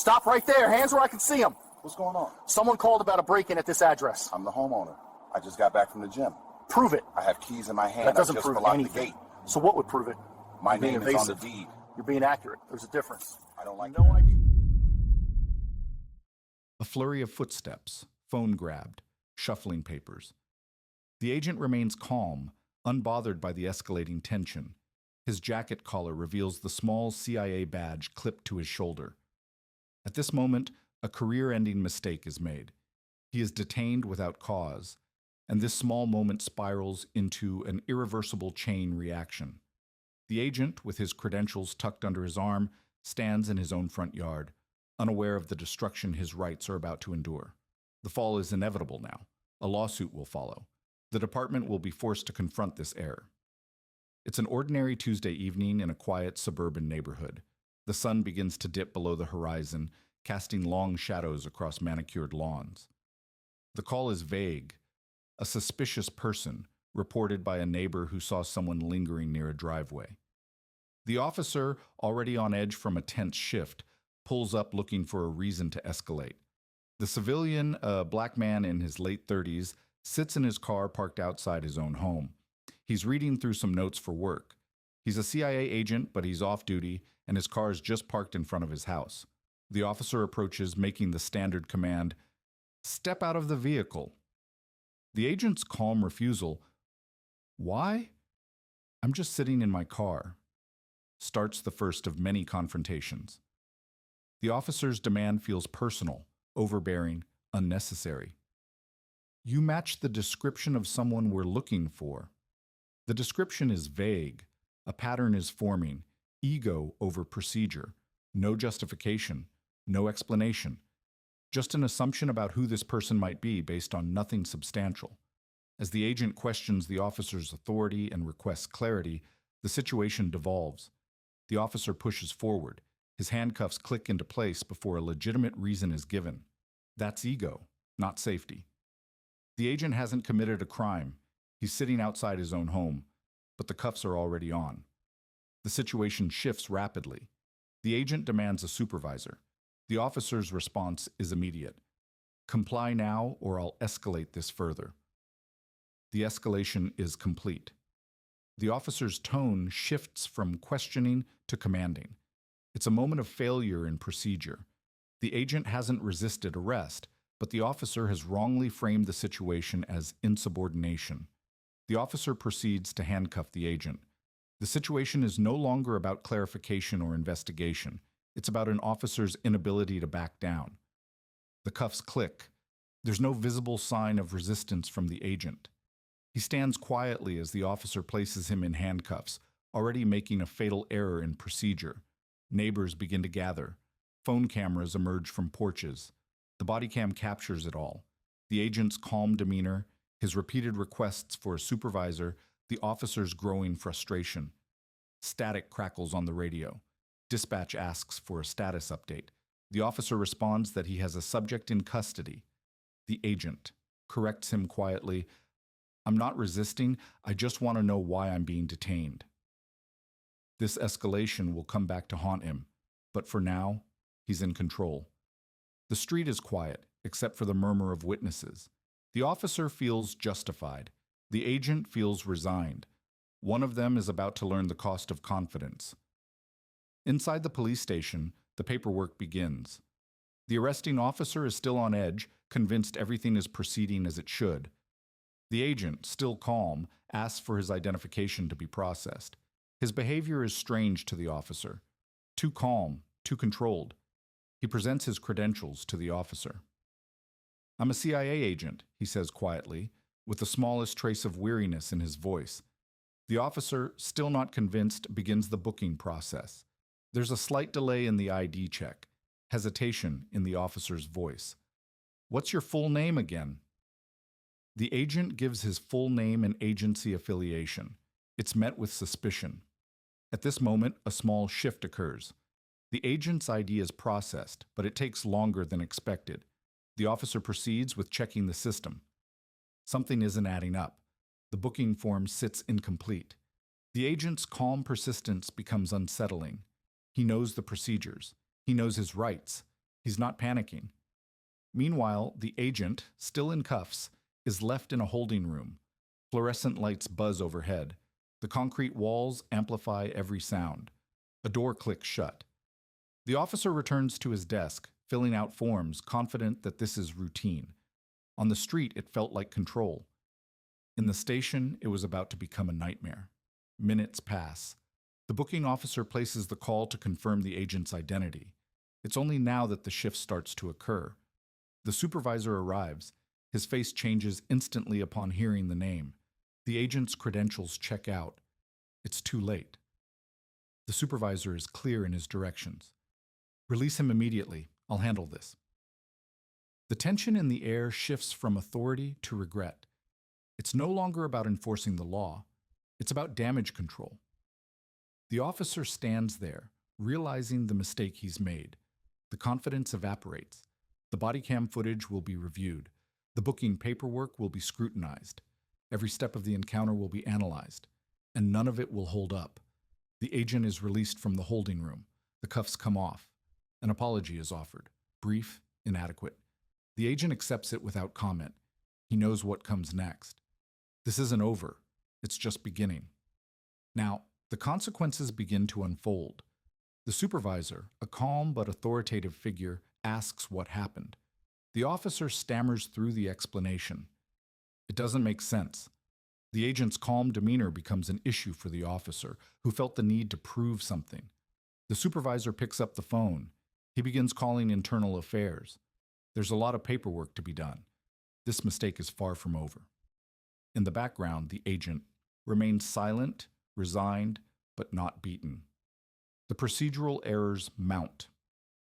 Stop right there. Hands where I can see them. What's going on? Someone called about a break-in at this address. I'm the homeowner. I just got back from the gym. Prove it. I have keys in my hand. That doesn't I just prove unlocked anything. the gate. So what would prove it? My You're being name is on the evasive. deed. You're being accurate. There's a difference. I don't like No idea. A flurry of footsteps, phone grabbed, shuffling papers. The agent remains calm, unbothered by the escalating tension. His jacket collar reveals the small CIA badge clipped to his shoulder. At this moment, a career-ending mistake is made. He is detained without cause, and this small moment spirals into an irreversible chain reaction. The agent, with his credentials tucked under his arm, stands in his own front yard, unaware of the destruction his rights are about to endure. The fall is inevitable now. A lawsuit will follow. The department will be forced to confront this error. It's an ordinary Tuesday evening in a quiet suburban neighborhood. The sun begins to dip below the horizon, casting long shadows across manicured lawns. The call is vague. A suspicious person, reported by a neighbor who saw someone lingering near a driveway. The officer, already on edge from a tense shift, pulls up looking for a reason to escalate. The civilian, a black man in his late 30s, sits in his car parked outside his own home. He's reading through some notes for work. He's a CIA agent, but he's off duty, and his car is just parked in front of his house. The officer approaches, making the standard command, "Step out of the vehicle." The agent's calm refusal, "Why?" "I'm just sitting in my car," starts the first of many confrontations. The officer's demand feels personal, overbearing, unnecessary. "You match the description of someone we're looking for." The description is vague. A pattern is forming. Ego over procedure. No justification. No explanation. Just an assumption about who this person might be based on nothing substantial. As the agent questions the officer's authority and requests clarity, the situation devolves. The officer pushes forward. His handcuffs click into place before a legitimate reason is given. That's ego, not safety. The agent hasn't committed a crime. He's sitting outside his own home, but the cuffs are already on. The situation shifts rapidly. The agent demands a supervisor. The officer's response is immediate. "Comply now, or I'll escalate this further." The escalation is complete. The officer's tone shifts from questioning to commanding. It's a moment of failure in procedure. The agent hasn't resisted arrest, but the officer has wrongly framed the situation as insubordination. The officer proceeds to handcuff the agent. The situation is no longer about clarification or investigation. It's about an officer's inability to back down. The cuffs click. There's no visible sign of resistance from the agent. He stands quietly as the officer places him in handcuffs, already making a fatal error in procedure. Neighbors begin to gather. Phone cameras emerge from porches. The body cam captures it all. The agent's calm demeanor, his repeated requests for a supervisor, the officer's growing frustration. Static crackles on the radio. Dispatch asks for a status update. The officer responds that he has a subject in custody. The agent corrects him quietly, "I'm not resisting, I just want to know why I'm being detained." This escalation will come back to haunt him, but for now, he's in control. The street is quiet, except for the murmur of witnesses. The officer feels justified. The agent feels resigned. One of them is about to learn the cost of confidence. Inside the police station, the paperwork begins. The arresting officer is still on edge, convinced everything is proceeding as it should. The agent, still calm, asks for his identification to be processed. His behavior is strange to the officer. Too calm, too controlled. He presents his credentials to the officer. "I'm a CIA agent," he says quietly, with the smallest trace of weariness in his voice. The officer, still not convinced, begins the booking process. There's a slight delay in the ID check, hesitation in the officer's voice. "What's your full name again?" The agent gives his full name and agency affiliation. It's met with suspicion. At this moment, a small shift occurs. The agent's ID is processed, but it takes longer than expected. The officer proceeds with checking the system. Something isn't adding up. The booking form sits incomplete. The agent's calm persistence becomes unsettling. He knows the procedures. He knows his rights. He's not panicking. Meanwhile, the agent, still in cuffs, is left in a holding room. Fluorescent lights buzz overhead. The concrete walls amplify every sound. A door clicks shut. The officer returns to his desk, filling out forms, confident that this is routine. On the street, it felt like control. In the station, it was about to become a nightmare. Minutes pass. The booking officer places the call to confirm the agent's identity. It's only now that the shift starts to occur. The supervisor arrives. His face changes instantly upon hearing the name. The agent's credentials check out. It's too late. The supervisor is clear in his directions. Release him immediately. I'll handle this. The tension in the air shifts from authority to regret. It's no longer about enforcing the law. It's about damage control. The officer stands there, realizing the mistake he's made. The confidence evaporates. The body cam footage will be reviewed. The booking paperwork will be scrutinized. Every step of the encounter will be analyzed. And none of it will hold up. The agent is released from the holding room. The cuffs come off. An apology is offered. Brief, inadequate. The agent accepts it without comment. He knows what comes next. This isn't over. It's just beginning. Now, the consequences begin to unfold. The supervisor, a calm but authoritative figure, asks what happened. The officer stammers through the explanation. It doesn't make sense. The agent's calm demeanor becomes an issue for the officer, who felt the need to prove something. The supervisor picks up the phone. He begins calling internal affairs. There's a lot of paperwork to be done. This mistake is far from over. In the background, the agent remains silent, resigned, but not beaten. The procedural errors mount.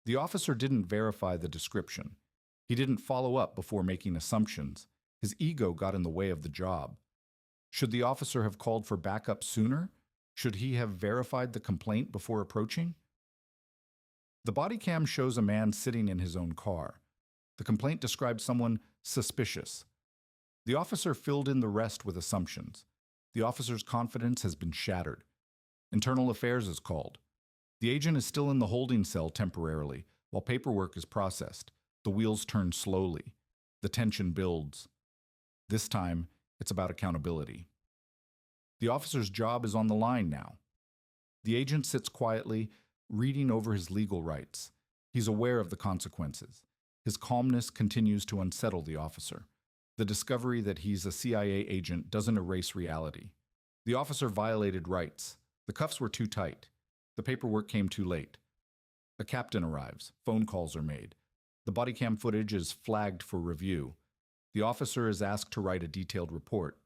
The officer didn't verify the description. He didn't follow up before making assumptions. His ego got in the way of the job. Should the officer have called for backup sooner? Should he have verified the complaint before approaching? The body cam shows a man sitting in his own car. The complaint describes someone suspicious. The officer filled in the rest with assumptions. The officer's confidence has been shattered. Internal affairs is called. The agent is still in the holding cell temporarily, while paperwork is processed. The wheels turn slowly. The tension builds. This time, it's about accountability. The officer's job is on the line now. The agent sits quietly, reading over his legal rights. He's aware of the consequences. His calmness continues to unsettle the officer. The discovery that he's a CIA agent doesn't erase reality. The officer violated rights. The cuffs were too tight. The paperwork came too late. A captain arrives. Phone calls are made. The body cam footage is flagged for review. The officer is asked to write a detailed report.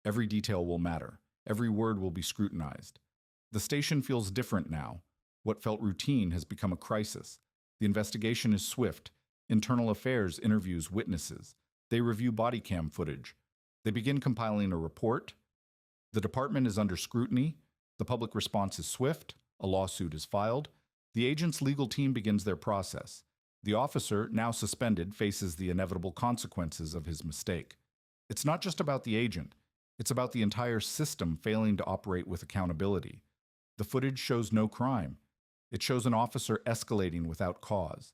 Every detail will matter. Every word will be scrutinized. The station feels different now. What felt routine has become a crisis. The investigation is swift. Internal affairs interviews witnesses. They review body cam footage. They begin compiling a report. The department is under scrutiny. The public response is swift. A lawsuit is filed. The agent's legal team begins their process. The officer, now suspended, faces the inevitable consequences of his mistake. It's not just about the agent. It's about the entire system failing to operate with accountability. The footage shows no crime. It shows an officer escalating without cause.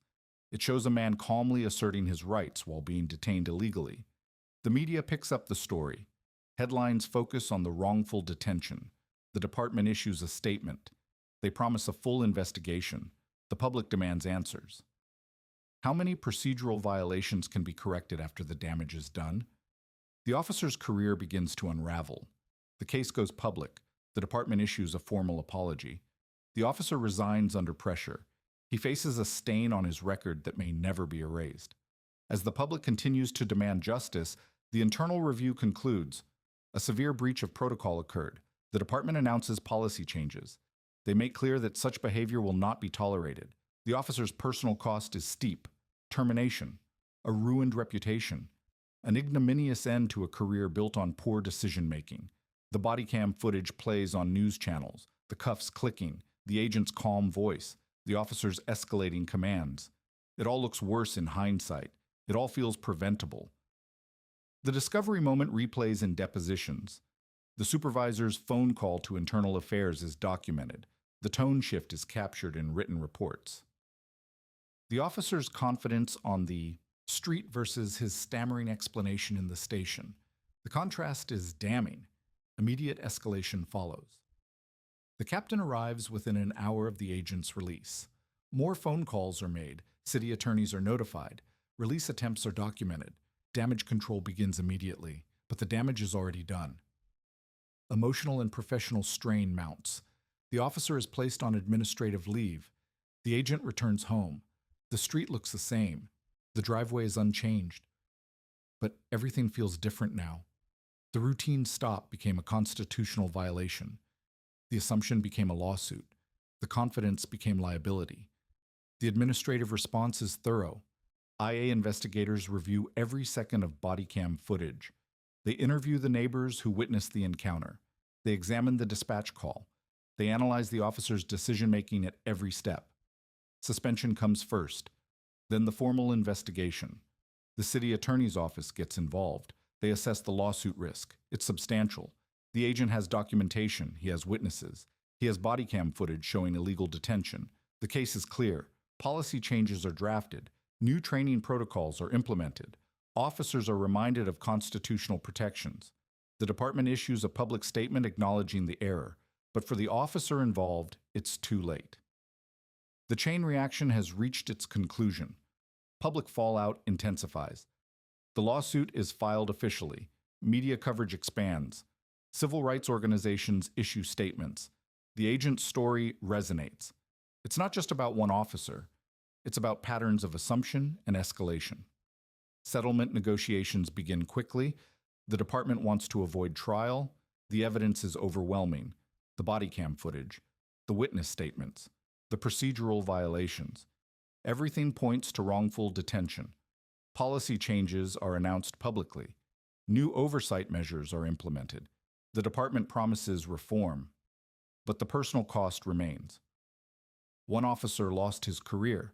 It shows a man calmly asserting his rights while being detained illegally. The media picks up the story. Headlines focus on the wrongful detention. The department issues a statement. They promise a full investigation. The public demands answers. How many procedural violations can be corrected after the damage is done? The officer's career begins to unravel. The case goes public. The department issues a formal apology. The officer resigns under pressure. He faces a stain on his record that may never be erased. As the public continues to demand justice, the internal review concludes. A severe breach of protocol occurred. The department announces policy changes. They make clear that such behavior will not be tolerated. The officer's personal cost is steep. Termination. A ruined reputation. An ignominious end to a career built on poor decision-making. The body cam footage plays on news channels, the cuffs clicking, the agent's calm voice, the officer's escalating commands. It all looks worse in hindsight. It all feels preventable. The discovery moment replays in depositions. The supervisor's phone call to internal affairs is documented. The tone shift is captured in written reports. The officer's confidence on the street versus his stammering explanation in the station. The contrast is damning. Immediate escalation follows. The captain arrives within an hour of the agent's release. More phone calls are made. City attorneys are notified. Release attempts are documented. Damage control begins immediately, but the damage is already done. Emotional and professional strain mounts. The officer is placed on administrative leave. The agent returns home. The street looks the same. The driveway is unchanged. But everything feels different now. The routine stop became a constitutional violation. The assumption became a lawsuit. The confidence became liability. The administrative response is thorough. IA investigators review every second of body cam footage. They interview the neighbors who witnessed the encounter. They examine the dispatch call. They analyze the officer's decision-making at every step. Suspension comes first, then the formal investigation. The city attorney's office gets involved. They assess the lawsuit risk. It's substantial. The agent has documentation. He has witnesses. He has body cam footage showing illegal detention. The case is clear. Policy changes are drafted. New training protocols are implemented. Officers are reminded of constitutional protections. The department issues a public statement acknowledging the error, but for the officer involved, it's too late. The chain reaction has reached its conclusion. Public fallout intensifies. The lawsuit is filed officially. Media coverage expands. Civil rights organizations issue statements. The agent's story resonates. It's not just about one officer. It's about patterns of assumption and escalation. Settlement negotiations begin quickly. The department wants to avoid trial. The evidence is overwhelming. The body cam footage, the witness statements, the procedural violations. Everything points to wrongful detention. Policy changes are announced publicly. New oversight measures are implemented. The department promises reform, but the personal cost remains. One officer lost his career.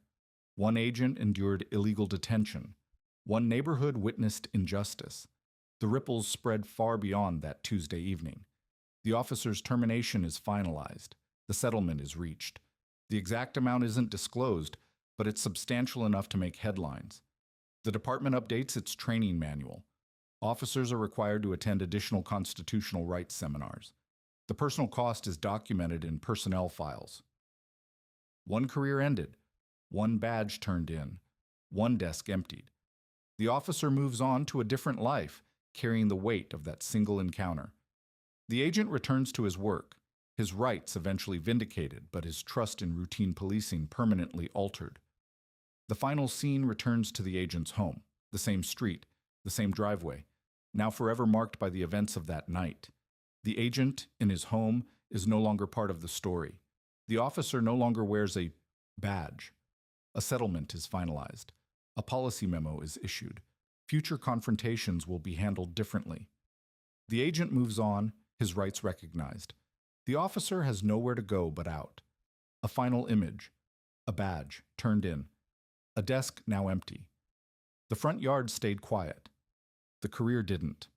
One agent endured illegal detention. One neighborhood witnessed injustice. The ripples spread far beyond that Tuesday evening. The officer's termination is finalized. The settlement is reached. The exact amount isn't disclosed, but it's substantial enough to make headlines. The department updates its training manual. Officers are required to attend additional constitutional rights seminars. The personal cost is documented in personnel files. One career ended. One badge turned in. One desk emptied. The officer moves on to a different life, carrying the weight of that single encounter. The agent returns to his work, his rights eventually vindicated, but his trust in routine policing permanently altered. The final scene returns to the agent's home, the same street, the same driveway, now forever marked by the events of that night. The agent, in his home, is no longer part of the story. The officer no longer wears a badge. A settlement is finalized. A policy memo is issued. Future confrontations will be handled differently. The agent moves on, his rights recognized. The officer has nowhere to go but out. A final image. A badge, turned in. A desk now empty. The front yard stayed quiet. The career didn't.